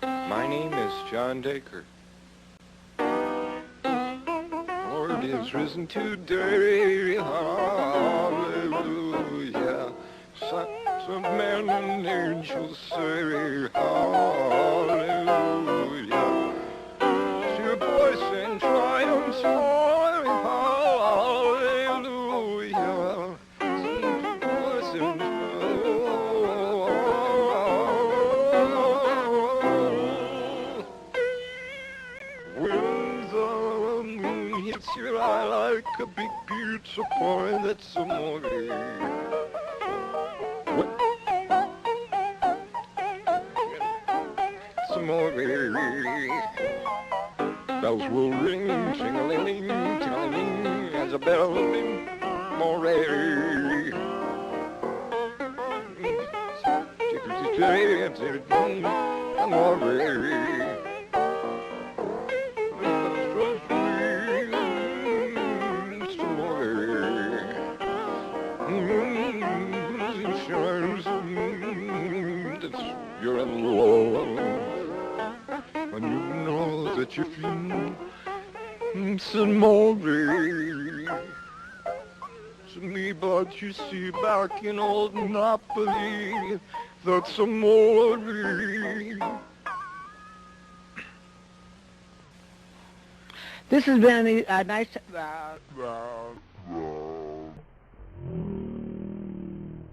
My name is John Daker. Lord is risen today, hallelujah. Sons of men and angels say, hallelujah. Your voice in triumph, hallelujah. Voice in when the moon hits your eye like a big pizza pie, that's amore. It's amore. Bells will ring, ting-a-ling-ling, ting-a-ling, as a bell in Amore. Amore. You're in love, and you know that you feel some more to me, but you see back in old Napoli, that's amore. This has been a nice